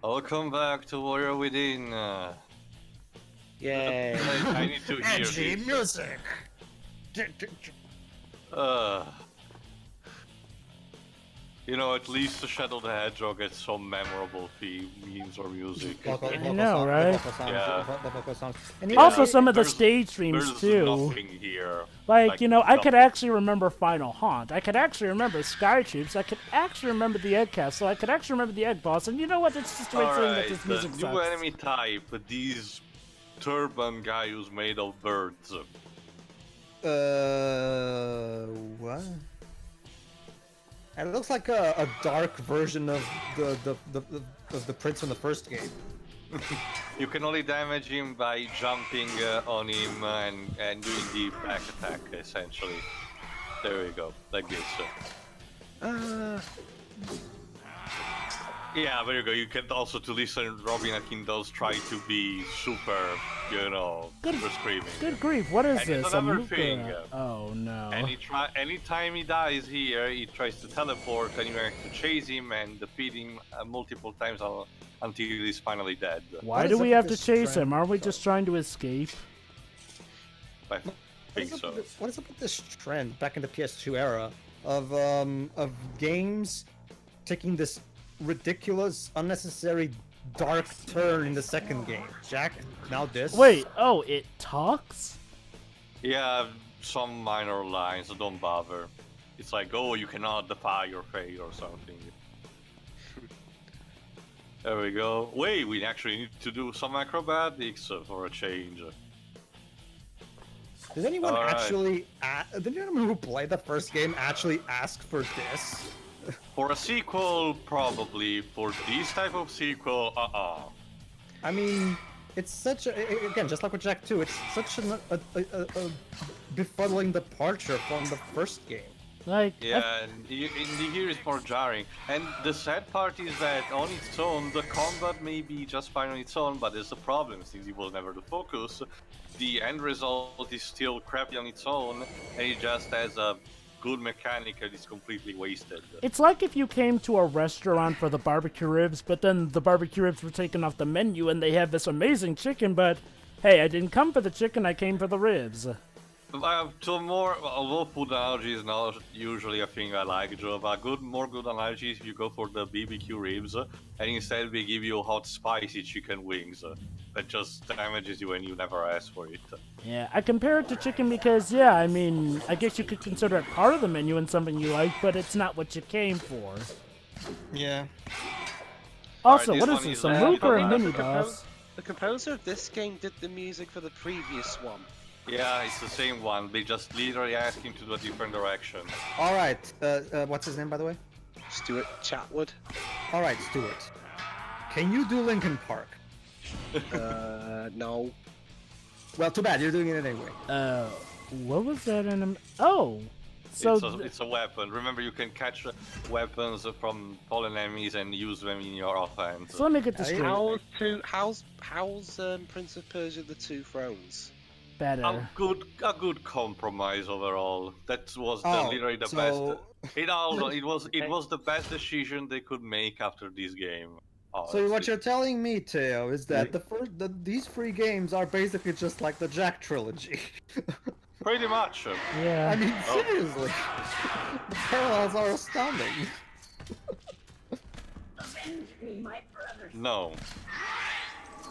Welcome back to Warrior Within. Yay. I need to hear Edgy this. music. At least the Shadow the Hedgehog gets some memorable memes or music. Vocal know, right? The vocal sounds. Yeah. The vocal sounds. And Yeah. Also, some of the There's- stage streams There's too. nothing here. I could nothing. actually remember Final Haunt. I could actually remember Sky Troops. I could actually remember the Egg Castle. I could actually remember the Egg Boss. And you know what? It's just a weird thing that Alright, this the music new sucks. enemy type, these turban guy who's made of birds. What? It looks like a dark version of the prince from the first game. You can only damage him by jumping on him and doing the back attack, essentially. There we go, like this. Yeah, there you go. You can also, to listen, Robin Akin does try to be super, super screaming. Good grief! What is And this? it's A another Muka- thing. Oh no! And anytime he dies here, he tries to teleport, and you have to chase him and defeat him multiple times until he's finally dead. Why What do is we up have with to this chase him? trend? Aren't we just trying to escape? I think so. What is up with this trend back in the PS2 era of games taking this ridiculous, unnecessary dark turn in the second game? Jack, now this. Wait. Oh, it talks. Yeah, some minor lines, so don't bother. It's like, oh, you cannot defy your fate or something. There we go. Wait, we actually need to do some acrobatics for a change. Does anyone Alright. actually? Did anyone who played the first game actually ask for this? For a sequel, probably. For this type of sequel, I mean, it's such a, again, just like with Jack 2, it's such a befuddling departure from the first game. Like, Yeah, and here is more jarring. And the sad part is that on its own, the combat may be just fine on its own, but there's a problem since it was never the focus. The end result is still crappy on its own, and it just has a good mechanic that is completely wasted. It's like if you came to a restaurant for the barbecue ribs, but then the barbecue ribs were taken off the menu and they have this amazing chicken, but hey, I didn't come for the chicken, I came for the ribs. Although food analogy is not usually a thing I like, Joe, but more good analogy is if you go for the BBQ ribs, and instead we give you hot spicy chicken wings. That just damages you when you never ask for it. Yeah, I compare it to chicken because, yeah, I mean, I guess you could consider it part of the menu and something you like, but it's not what you came for. Yeah. Also, Alright, what this is one this, is a left. Mook or a The mini composer- boss? The composer of this game did the music for the previous one. Yeah, it's the same one. They just literally ask him to do a different direction. All right. What's his name, by the way? Stuart Chatwood. All right, Stuart. Can you do Linkin Park? No. Well, too bad. You're doing it anyway. What was that in Oh! So, It's a weapon. Remember, you can catch weapons from fallen enemies and use them in your offense. so let me get this straight. How's Prince of Persia: The Two Thrones? Better. A good compromise overall. That was literally the so- best. It was the best decision they could make after this game. So what you're telling me, Teo, is that these three games are basically just like the Jack trilogy. Pretty much. Yeah. I mean, seriously, the parallels are astounding. No.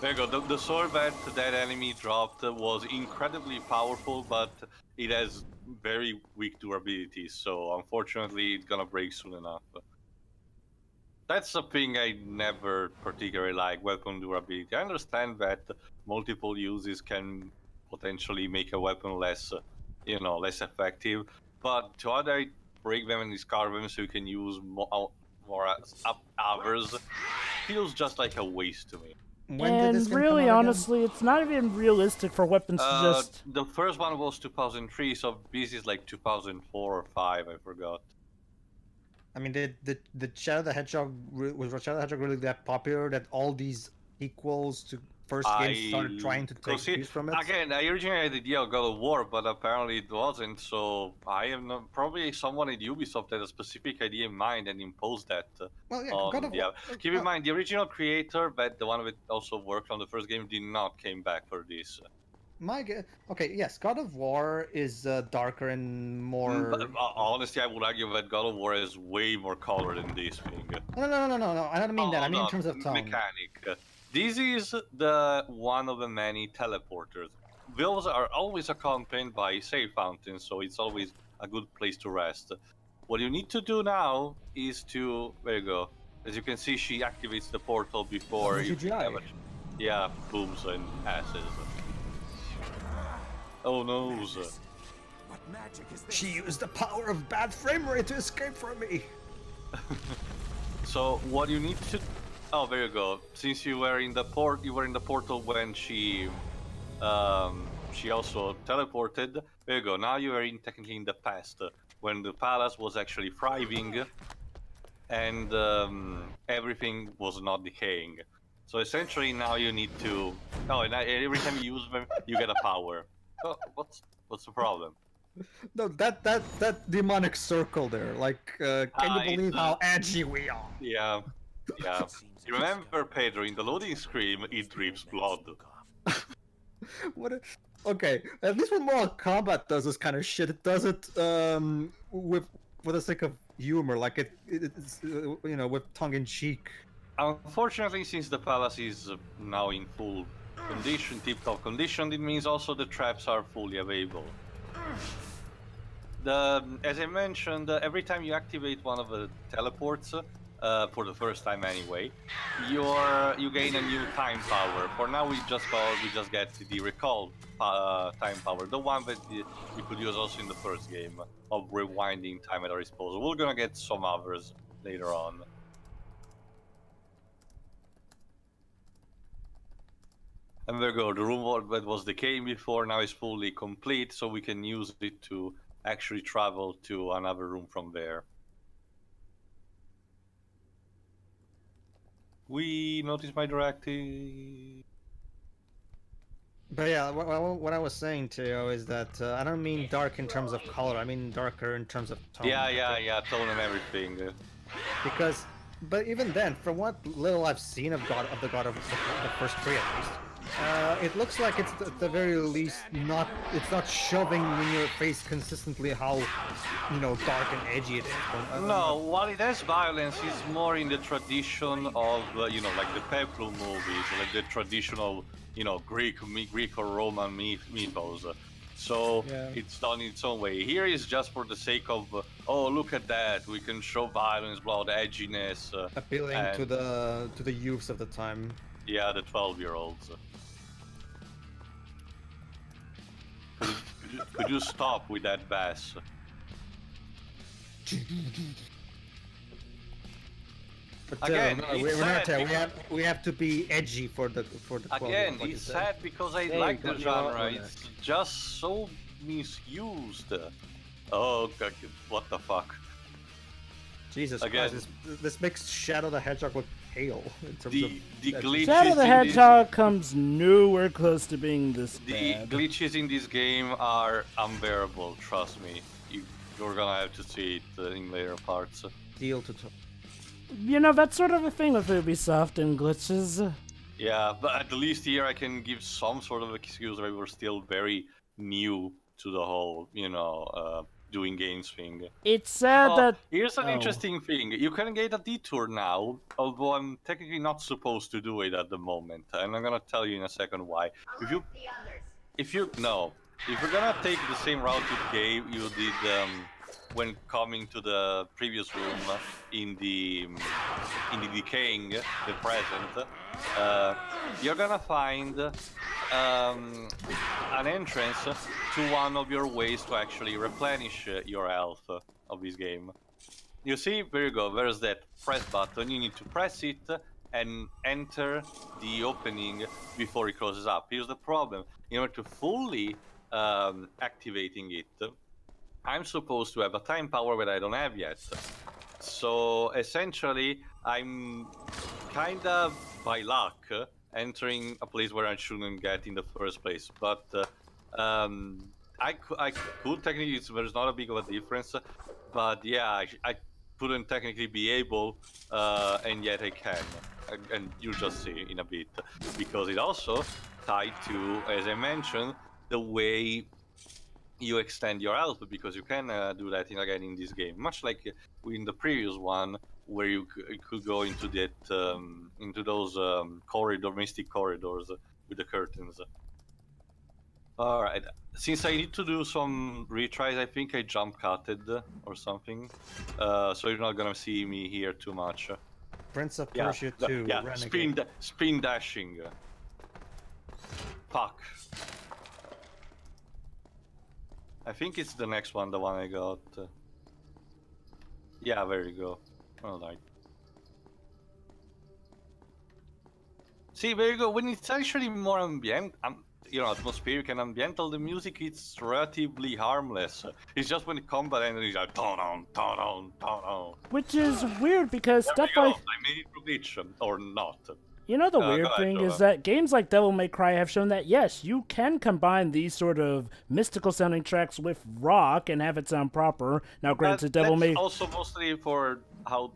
There you go. The sword that enemy dropped was incredibly powerful, but it has very weak durability, so unfortunately it's gonna break soon enough. That's the thing I never particularly like, weapon durability. I understand that multiple uses can potentially make a weapon less effective, but to either break them and discard them so you can use more others feels just like a waste to me. When did this And game really, come out again? honestly, it's not even realistic for weapons to just... The first one was 2003, so this is like 2004 or 5, I forgot. I mean, the Shadow the Hedgehog was Shadow the Hedgehog really that popular that all these equals to first game started trying to take cues from it? Again, I originally had the idea of God of War, but apparently it wasn't. So I am not, probably someone at Ubisoft had a specific idea in mind and imposed that Well, yeah, on God of the. War. Keep in mind, the original creator, but the one that also worked on the first game, did not came back for this. Okay, yes, God of War is darker and more. But, honestly, I would argue that God of War has way more color than this thing. No. I don't mean that. I mean in terms of tone. Mechanic. This is the one of the many teleporters. Those are always accompanied by save fountains, so it's always a good place to rest. What you need to do now is to... There you go. As you can see, she activates the portal before you... CGI. Yeah, booms and asses. Oh no. What magic is this? She used the power of bad frame rate to escape from me. So what you need to... Oh, there you go. Since you were in the portal when she also teleported. There you go. Now you are technically in the past, when the palace was actually thriving, and everything was not decaying. So essentially, now you need to... Oh, and every time you use them, you get a power. Oh, what's the problem? No, that demonic circle there. Like, can you believe how edgy we are? Yeah. You remember, Pedro, in the loading screen, it drips blood. Okay, at least when Mortal Kombat does this kind of shit, it does it with for the sake of humor, like it's with tongue in cheek. Unfortunately, since the palace is now in full condition, tip-top condition, it means also the traps are fully available. As I mentioned, every time you activate one of the teleports, for the first time anyway, you gain a new time power. For now, we just get the recall time power, the one that we could use also in the first game of rewinding time at our disposal. We're gonna get some others later on. And there you go, the room that was decaying before now is fully complete, so we can use it to actually travel to another room from there. We noticed my directive. But yeah, what I was saying to you is that I don't mean dark in terms of color. I mean darker in terms of tone. Yeah, tone and everything. Because, but even then, from what little I've seen of the first three at least, it looks like it's at the very least it's not shoving in your face consistently how dark and edgy it is. No, while it has violence, it's more in the tradition of like the Peplum movies, like the traditional Greek or Roman mythos. So yeah. It's done in its own way. Here is just for the sake of oh, look at that, we can show violence, blood, edginess, appealing to the youths of the time. Yeah, the 12-year-olds. Could you stop with that bass? But again, we have to be edgy for the 12. Again, it's sad because I like the genre. It's just so misused. Oh, what the fuck? Jesus again, Christ! This makes Shadow the Hedgehog look pale in terms of the glitches. Shadow the Hedgehog comes nowhere close to being this bad. The glitches in this game are unbearable. Trust me. You're gonna have to see it in later parts. Deal to. That's sort of a thing with Ubisoft and glitches. Yeah, but at least here I can give some sort of excuse that we're still very new to the whole, doing games thing. It's sad that... Here's an interesting thing. You can get a detour now, although I'm technically not supposed to do it at the moment. And I'm gonna tell you in a second why. If you're gonna take the same route you did when coming to the previous room in the decaying, the present, you're gonna find an entrance to one of your ways to actually replenish your health of this game. You see, there you go, there's that press button, you need to press it and enter the opening before it closes up. Here's the problem, in order to fully activating it, I'm supposed to have a time power that I don't have yet. So essentially, I'm kinda by luck entering a place where I shouldn't get in the first place. But I could technically, there's not a big of a difference. But yeah, I couldn't technically be able, and yet I can. And you'll just see in a bit. Because it also tied to, as I mentioned, the way you extend your health, because you can do that again in this game, much like in the previous one, where you could go into that into those mystic corridors with the curtains. All right, since I need to do some retries, I think I jump cutted or something, so you're not gonna see me here too much. Prince of Yeah, Persia 2, yeah, Renegade. spin dashing. Fuck. I think it's the next one, the one I got. Yeah, there you go. Alright. See, there you go. When it's actually more atmospheric and ambiental, the music is relatively harmless. It's just when the combat ends, it's like ton-on. Which is weird because There stuff we go. like... I made it to glitch, or not. You know, the Go weird ahead, thing Joe. is that games like Devil May Cry have shown that, yes, you can combine these sort of mystical-sounding tracks with rock and have it sound proper. Now, granted, Devil That's May... also mostly for how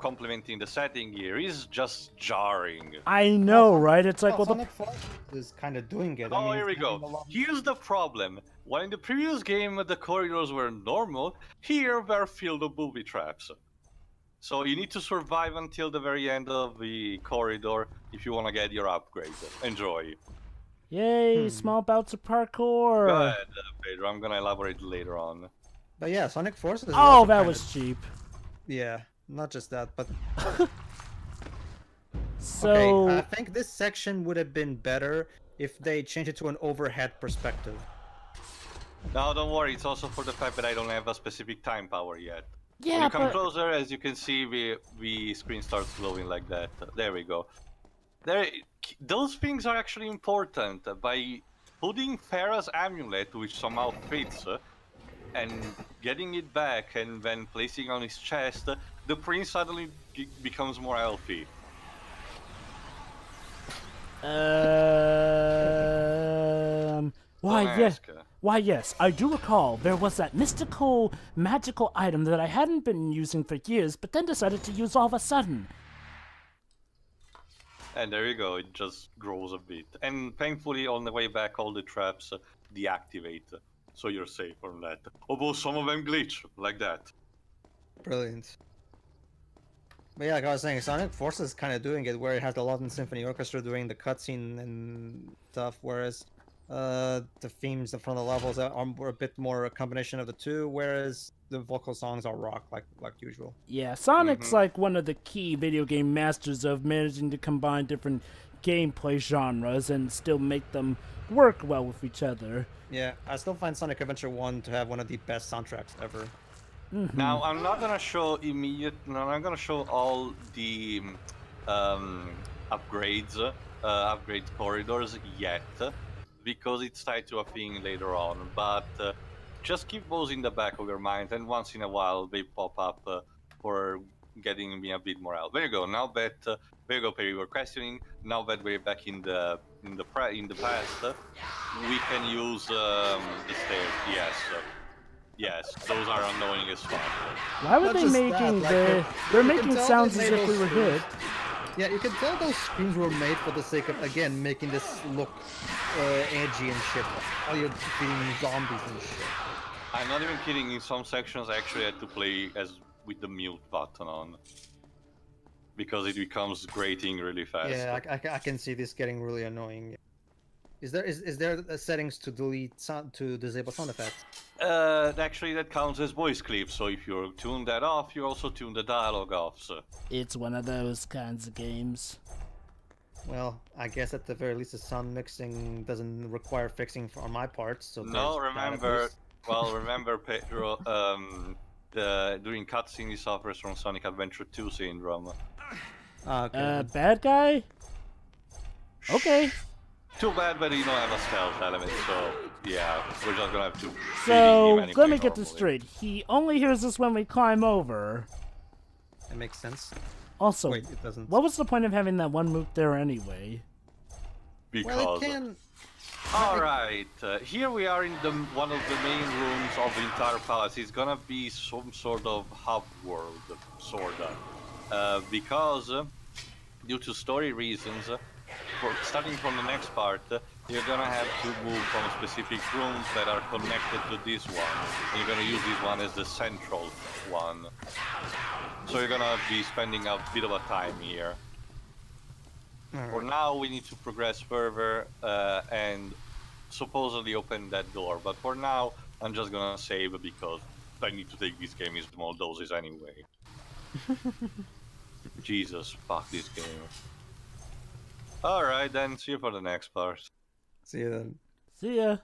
complementing the setting here is just jarring. I know, right? It's like, well, the... Sonic Forces is kind of doing it. Oh, I mean, here we it's having a go. lot- Here's the problem. While in the previous game the corridors were normal, here they're filled with booby traps. So you need to survive until the very end of the corridor if you want to get your upgrade. Enjoy. Yay, small bouts of parkour. Go ahead, Pedro. I'm gonna elaborate later on. But yeah, Sonic Forces. is Oh, also that kinda- was cheap. Yeah, not just that, but So... okay. I think this section would have been better if they changed it to an overhead perspective. No, don't worry. It's also for the fact that I don't have a specific time power yet. When yeah, you come but... closer, as you can see, the screen starts glowing like that. There we go. Those things are actually important. By putting Farah's amulet, which somehow fits, and getting it back, and then placing on his chest, the prince suddenly becomes more healthy. Why, Don't yes. ask. Why, yes, I do recall there was that mystical, magical item that I hadn't been using for years, but then decided to use all of a sudden. And there you go, it just grows a bit. And thankfully, on the way back, all the traps deactivate, so you're safe from that. Although some of them glitch, like that. Brilliant. But yeah, like I was saying, Sonic Forces is kind of doing it, where it has the London Symphony Orchestra doing the cutscene and stuff, whereas the themes from the levels are a bit more a combination of the two, whereas the vocal songs are rock, like usual. Yeah, Sonic's like one of the key video game masters of managing to combine different gameplay genres and still make them work well with each other. Yeah, I still find Sonic Adventure 1 to have one of the best soundtracks ever. Now, I'm not gonna show I'm gonna show all the upgrades, upgrade corridors yet, because it's tied to a thing later on. But just keep those in the back of your mind, and once in a while they pop up for getting me a bit more out. There you go. Now that there you go, Perry. We're questioning. Now that we're back in the past, we can use the stairs. Yes, those are annoying as fuck. Why were Not they just making that, the... like, They're you can making tell sounds they as made if we those were hit. Yeah, you can tell those screens were made for the sake of, again, making this look edgy and shit. All you're defeating zombies and shit. I'm not even kidding. In some sections, I actually had to play with the mute button on, because it becomes grating really fast. Yeah, I can see this getting really annoying. Is there settings to disable sound effects? Actually, that counts as voice clips. So if you tune that off, you also tune the dialogue off. So. It's one of those kinds of games. Well, I guess at the very least the sound mixing doesn't require fixing on my part. So No, there's that at remember. least. Well, remember, Pedro. During cutscene, he suffers from Sonic Adventure 2 syndrome. Okay. Bad guy? Okay. Too bad, but you don't have a stealth element, so yeah, we're just gonna have to. So, beat him let me anyway get this normally. straight. He only hears us when we climb over. That makes sense. Also, Wait, it doesn't. what was the point of having that one moot there anyway? Because. Well, it can. Alright, here we are in one of the main rooms of the entire palace. It's gonna be some sort of hub world, sorta. Because, due to story reasons, starting from the next part, you're gonna have to move from specific rooms that are connected to this one. And you're gonna use this one as the central one. So you're gonna be spending a bit of a time here. For now, we need to progress further and supposedly open that door. But for now, I'm just gonna save because I need to take this game in small doses anyway. Jesus, fuck this game. Alright then, see you for the next part. See you then. See ya.